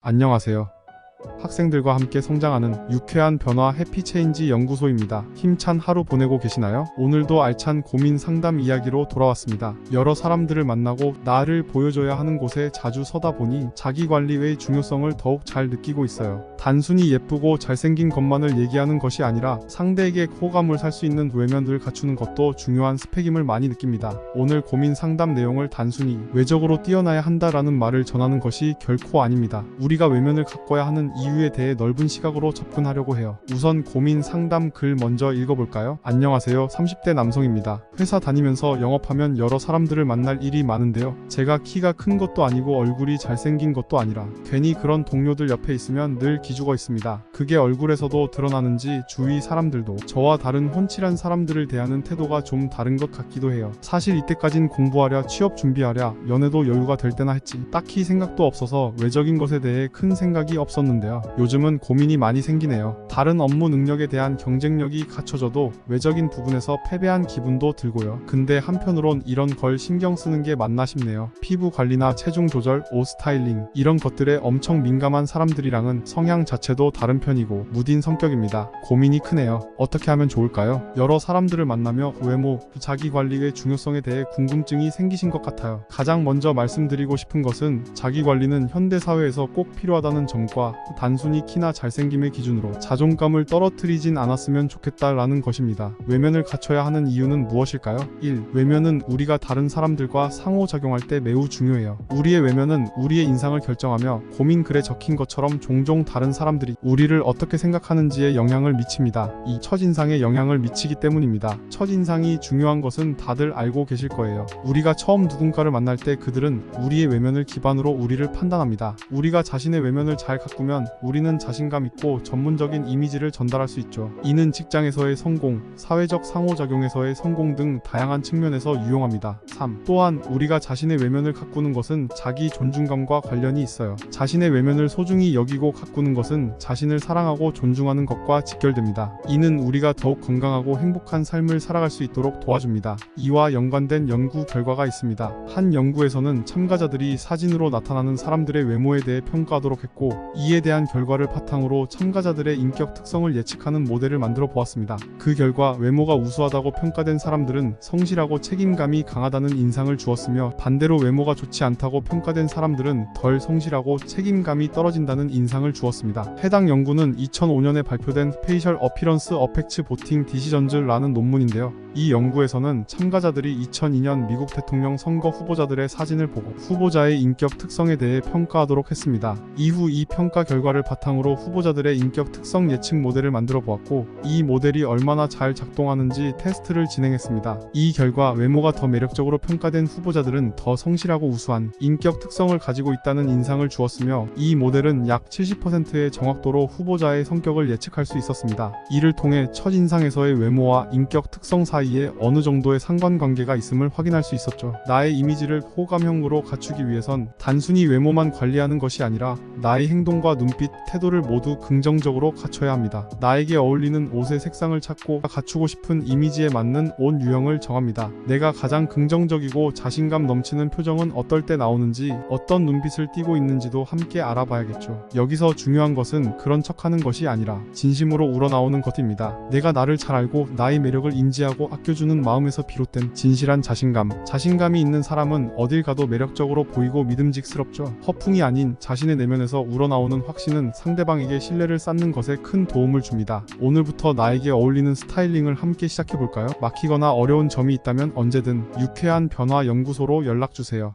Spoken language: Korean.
안녕하세요. 학생들과 함께 성장하는 유쾌한 변화 해피체인지 연구소입니다. 힘찬 하루 보내고 계시나요? 오늘도 알찬 고민 상담 이야기로 돌아왔습니다. 여러 사람들을 만나고 나를 보여줘야 하는 곳에 자주 서다 보니 자기관리의 중요성을 더욱 잘 느끼고 있어요. 단순히 예쁘고 잘생긴 것만을 얘기하는 것이 아니라 상대에게 호감을 살 수 있는 외면을 갖추는 것도 중요한 스펙임을 많이 느낍니다. 오늘 고민 상담 내용을 단순히 외적으로 뛰어나야 한다라는 말을 전하는 것이 결코 아닙니다. 우리가 외면을 가꿔야 하는 이유에 대해 넓은 시각으로 접근하려고 해요. 우선 고민 상담 글 먼저 읽어볼까요? 안녕하세요. 30대 남성입니다. 회사 다니면서 영업하면 여러 사람들을 만날 일이 많은데요. 제가 키가 큰 것도 아니고 얼굴이 잘생긴 것도 아니라 괜히 그런 동료들 옆에 있으면 늘 기죽어 있습니다. 그게 얼굴에서도 드러나는지 주위 사람들도 저와 다른 훤칠한 사람들을 대하는 태도가 좀 다른 것 같기도 해요. 사실 이때까진 공부하랴 취업 준비하랴 연애도 여유가 될 때나 했지 딱히 생각도 없어서 외적인 것에 대해 큰 생각이 없었는데요. 요즘은 고민이 많이 생기네요. 다른 업무 능력에 대한 경쟁력이 갖춰져도 외적인 부분에서 패배한 기분도 들고요. 근데 한편으론 이런 걸 신경 쓰는 게 맞나 싶네요. 피부 관리나 체중 조절, 옷 스타일링 이런 것들에 엄청 민감한 사람들이랑은 성향 자체도 다른 편이고 무딘 성격입니다. 고민이 크네요. 어떻게 하면 좋을까요? 여러 사람들을 만나며 외모, 자기 관리의 중요성에 대해 궁금증이 생기신 것 같아요. 가장 먼저 말씀드리고 싶은 것은 자기 관리는 현대사회에서 꼭 필요하다는 점과 단순히 키나 잘생김의 기준으로 자존감을 떨어뜨리진 않았으면 좋겠다라는 것입니다. 외면을 갖춰야 하는 이유는 무엇일까요? 1. 외면은 우리가 다른 사람들과 상호작용할 때 매우 중요해요. 우리의 외면은 우리의 인상을 결정하며 고민글에 적힌 것처럼 종종 다른 사람들이 우리를 어떻게 생각하는지에 영향을 미칩니다. 이 첫인상에 영향을 미치기 때문입니다. 첫인상이 중요한 것은 다들 알고 계실 거예요. 우리가 처음 누군가를 만날 때 그들은 우리의 외면을 기반으로 우리를 판단합니다. 우리가 자신의 외면을 잘 가꾸면 우리는 자신감 있고 전문적인 이미지를 전달할 수 있죠. 이는 직장에서의 성공, 사회적 상호작용에서의 성공 등 다양한 측면에서 유용합니다. 3. 또한 우리가 자신의 외면을 가꾸는 것은 자기 존중감과 관련이 있어요. 자신의 외면을 소중히 여기고 가꾸는 것은 자신을 사랑하고 존중하는 것과 직결됩니다. 이는 우리가 더욱 건강하고 행복한 삶을 살아갈 수 있도록 도와줍니다. 이와 연관된 연구 결과가 있습니다. 한 연구에서는 참가자들이 사진으로 나타나는 사람들의 외모에 대해 평가하도록 했고 이에 대한 결과를 바탕으로 참가자들의 인격 특성을 예측하는 모델을 만들어 보았습니다. 그 결과 외모가 우수하다고 평가된 사람들은 성실하고 책임감이 강하다는 인상을 주었으며 반대로 외모가 좋지 않다고 평가된 사람들은 덜 성실하고 책임감이 떨어진다는 인상을 주었습니다. 해당 연구는 2005년에 발표된 페이셜 어피런스 어펙트 보팅 디시전즈라는 논문인데요. 이 연구에서는 참가자들이 2002년 미국 대통령 선거 후보자들의 사진을 보고 후보자의 인격 특성에 대해 평가하도록 했습니다. 이후 이 평가 결과를 바탕으로 후보자들의 인격 특성 예측 모델을 만들어 보았고 이 모델이 얼마나 잘 작동하는지 테스트를 진행했습니다. 이 결과 외모가 더 매력적으로 평가된 후보자들은 더 성실하고 우수한 인격 특성을 가지고 있다는 인상을 주었으며 이 모델은 약 70%의 정확도로 후보자의 성격을 예측할 수 있었습니다. 이를 통해 첫인상에서의 외모와 인격 특성 사이에 어느 정도의 상관관계가 있음을 확인할 수 있었죠. 나의 이미지를 호감형으로 갖추기 위해선 단순히 외모만 관리하는 것이 아니라 나의 행동과 눈빛, 태도를 모두 긍정적으로 갖춰야 합니다. 나에게 어울리는 옷의 색상을 찾고 갖추고 싶은 이미지에 맞는 옷 유형을 정합니다. 내가 가장 긍정적이고 자신감 넘치는 표정은 어떨 때 나오는지 어떤 눈빛을 띠고 있는지도 함께 알아봐야겠죠. 여기서 중요한 것은 그런 척하는 것이 아니라 진심으로 우러나오는 것입니다. 내가 나를 잘 알고 나의 매력을 인지하고 아껴주는 마음에서 비롯된 진실한 자신감. 자신감이 있는 사람은 어딜 가도 매력적으로 보이고 믿음직스럽죠. 허풍이 아닌 자신의 내면에서 우러나오는 확신은 상대방에게 신뢰를 쌓는 것에 큰 도움을 줍니다. 오늘부터 나에게 어울리는 스타일링을 함께 시작해볼까요? 막히거나 어려운 점이 있다면 언제든 유쾌한 변화 연구소로 연락주세요.